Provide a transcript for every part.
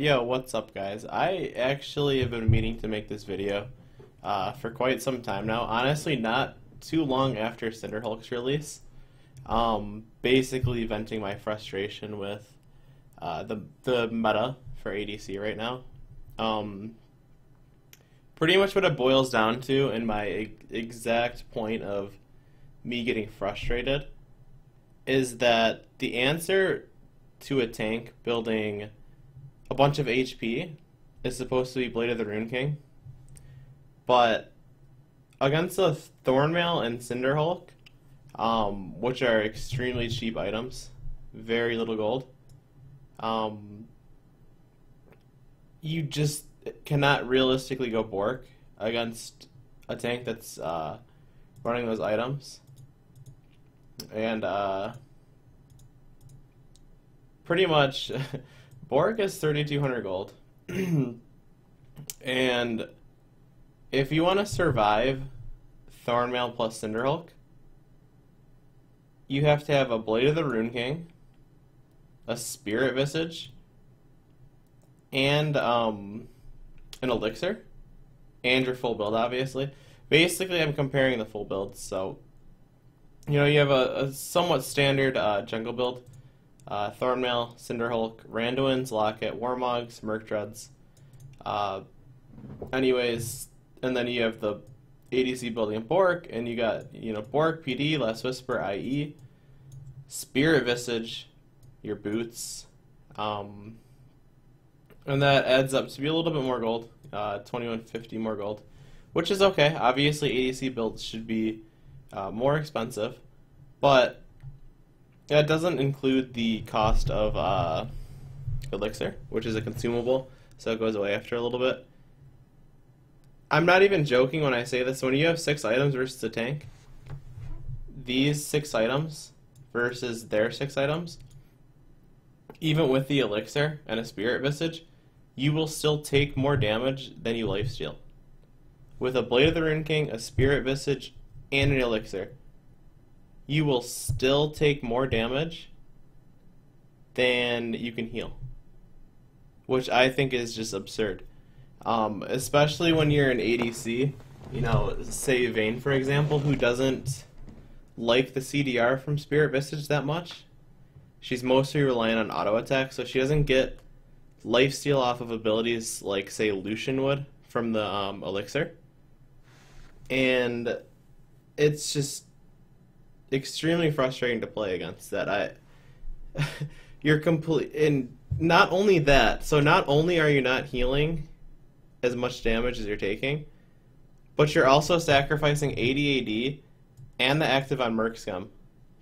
Yo, what's up, guys? I actually have been meaning to make this video for quite some time now. Honestly, not too long after Cinderhulk's release. Basically venting my frustration with the meta for ADC right now. Pretty much what it boils down to, and my exact point of me getting frustrated, is that the answer to a tank building a bunch of HP is supposed to be Blade of the Rune King, but against a Thornmail and Cinderhulk, which are extremely cheap items, very little gold, you just cannot realistically go Bork against a tank that's running those items. And pretty much Bork is 3,200 gold. And if you want to survive Thornmail plus Cinderhulk, you have to have a Blade of the Rune King, a Spirit Visage, and an Elixir, and your full build, obviously. Basically, I'm comparing the full builds, so you know, you have a somewhat standard jungle build. Thornmail, Cinderhulk, Randuin's, Locket, Warmogs, Murktreads. Anyways, and then you have the ADC building Bork, and you got, you know, Bork, PD, Last Whisper, IE, Spirit Visage, your boots, and that adds up to be a little bit more gold, 2150 more gold, which is okay. Obviously, ADC builds should be more expensive, but that doesn't include the cost of Elixir, which is a consumable, so it goes away after a little bit. I'm not even joking when I say this. When you have 6 items versus a tank, these 6 items versus their 6 items, even with the Elixir and a Spirit Visage, you will still take more damage than you lifesteal. With a Blade of the Rune King, a Spirit Visage, and an Elixir, you will still take more damage than you can heal, which I think is just absurd. Especially when you're an ADC, you know, say Vayne, for example, who doesn't like the CDR from Spirit Visage that much. She's mostly relying on auto attack, so she doesn't get lifesteal off of abilities like, say, Lucian would from the Elixir. And it's just extremely frustrating to play against that. You're complete, and not only that, so not only are you not healing as much damage as you're taking, but you're also sacrificing AD and the active on Merc Scum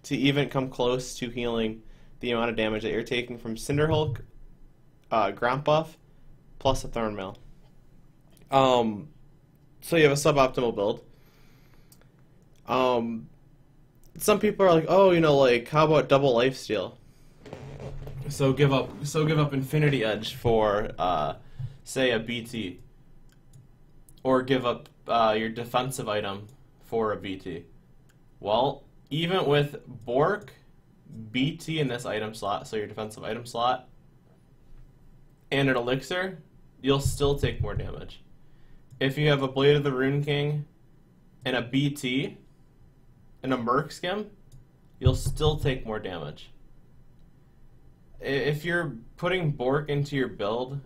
to even come close to healing the amount of damage that you're taking from Cinderhulk, Gromp buff, plus a Thornmail. So you have a suboptimal build. Some people are like, oh, you know, like, how about double lifesteal? So give up Infinity Edge for, say, a BT, or give up your defensive item for a BT. Well, even with Bork, BT in this item slot, so your defensive item slot, and an Elixir, you'll still take more damage. If you have a Blade of the Rune King and a BT and a Merc Skim, you'll still take more damage. If you're putting Bork into your build,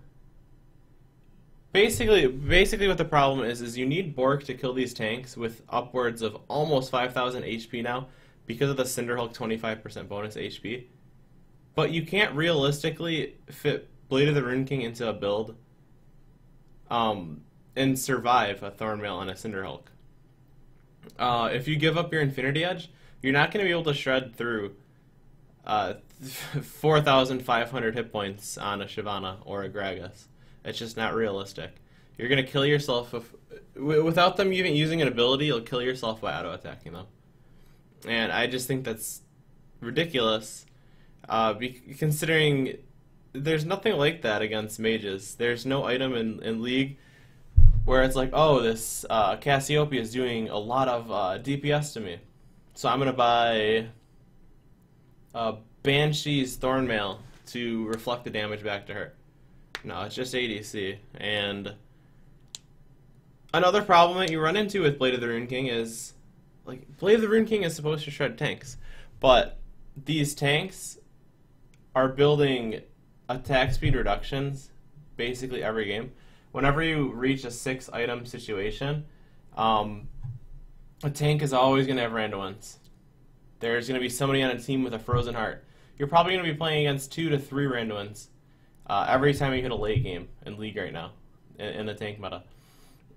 basically what the problem is you need Bork to kill these tanks with upwards of almost 5,000 HP now because of the Cinderhulk 25% bonus HP. But you can't realistically fit Blade of the Rune King into a build and survive a Thornmail and a Cinderhulk. If you give up your Infinity Edge, you're not going to be able to shred through 4,500 hit points on a Shyvana or a Gragas. It's just not realistic. You're going to kill yourself without them even using an ability. You'll kill yourself by auto attacking them, and I just think that's ridiculous. Considering there's nothing like that against mages. There's no item in League where it's like, oh, this Cassiopeia is doing a lot of DPS to me, so I'm going to buy Banshee's Thornmail to reflect the damage back to her. No, it's just ADC. And another problem that you run into with Blade of the Rune King is, like, Blade of the Rune King is supposed to shred tanks, but these tanks are building attack speed reductions basically every game. Whenever you reach a 6-item situation, a tank is always going to have random ones. There's going to be somebody on a team with a frozen heart. You're probably going to be playing against 2 to 3 random ones every time you hit a late game in League right now, in the tank meta.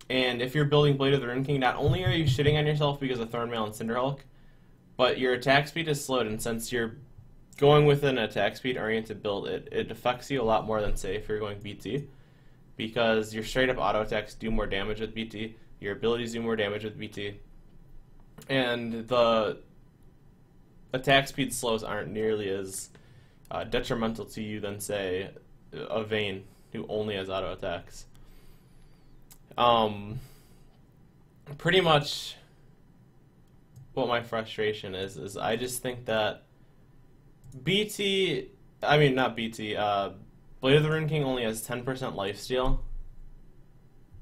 And if you're building Blade of the Rune King, not only are you shitting on yourself because of Thornmail and Cinderhulk, but your attack speed is slowed, and since you're going with an attack speed oriented build, it affects you a lot more than, say, if you're going BT, because your straight up auto attacks do more damage with BT, your abilities do more damage with BT, and the attack speed slows aren't nearly as detrimental to you than, say, a Vayne who only has auto attacks. Pretty much what my frustration is I just think that Blade of the Rune King only has 10% lifesteal.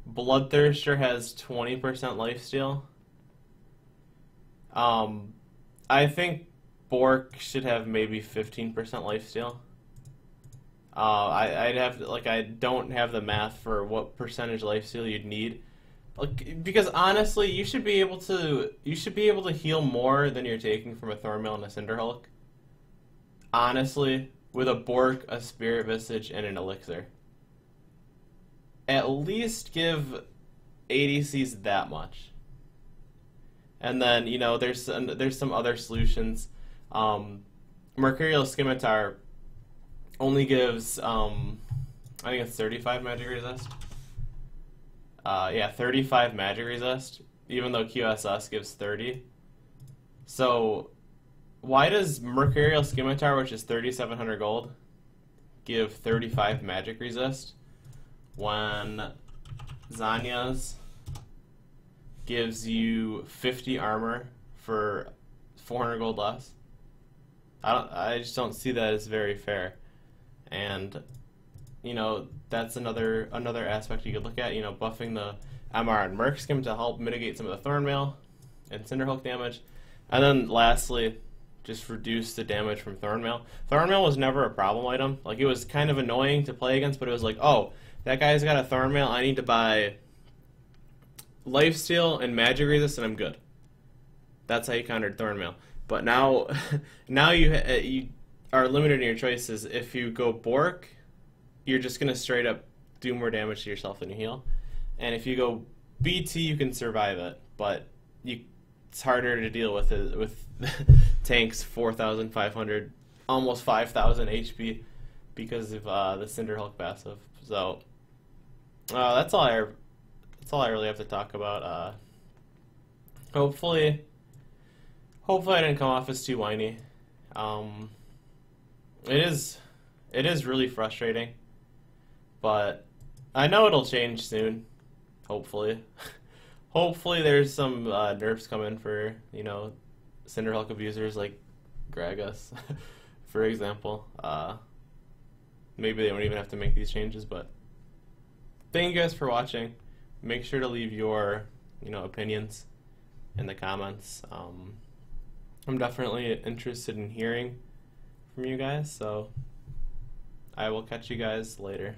Bloodthirster has 20% lifesteal. I think Bork should have maybe 15% lifesteal. I'd have to, like, I don't have the math for what percentage lifesteal you'd need, like, because honestly, you should be able to heal more than you're taking from a Thornmail and a Cinderhulk. Honestly, with a Bork, a Spirit Visage, and an Elixir, at least give ADCs that much. And then, you know, there's some other solutions. Mercurial Scimitar only gives, I think it's 35 magic resist. Yeah, 35 magic resist, even though QSS gives 30. So, why does Mercurial Scimitar, which is 3,700 gold, give 35 magic resist, when Zanya's gives you 50 armor for 400 gold less? I just don't see that as very fair. And, you know, that's another aspect you could look at, you know, buffing the MR and Merc Skim to help mitigate some of the Thornmail and Cinderhulk damage. And then lastly, just reduce the damage from Thornmail. Thornmail was never a problem item. Like, it was kind of annoying to play against, but it was like, oh, that guy's got a Thornmail, I need to buy lifesteal and magic resist and I'm good. That's how you countered Thornmail. But now, now you are limited in your choices. If you go Bork, you're just gonna straight up do more damage to yourself than you heal. And if you go BT, you can survive it, but it's harder to deal with it with tanks 4,500, almost 5,000 HP because of the Cinderhulk passive. So that's all I really have to talk about. Hopefully I didn't come off as too whiny. It is really frustrating, but I know it'll change soon. Hopefully, hopefully there's some nerfs coming for, you know, Cinderhulk abusers like Gragas, for example. Maybe they won't even have to make these changes. But thank you guys for watching. Make sure to leave your, you know, opinions in the comments. I'm definitely interested in hearing from you guys, so I will catch you guys later.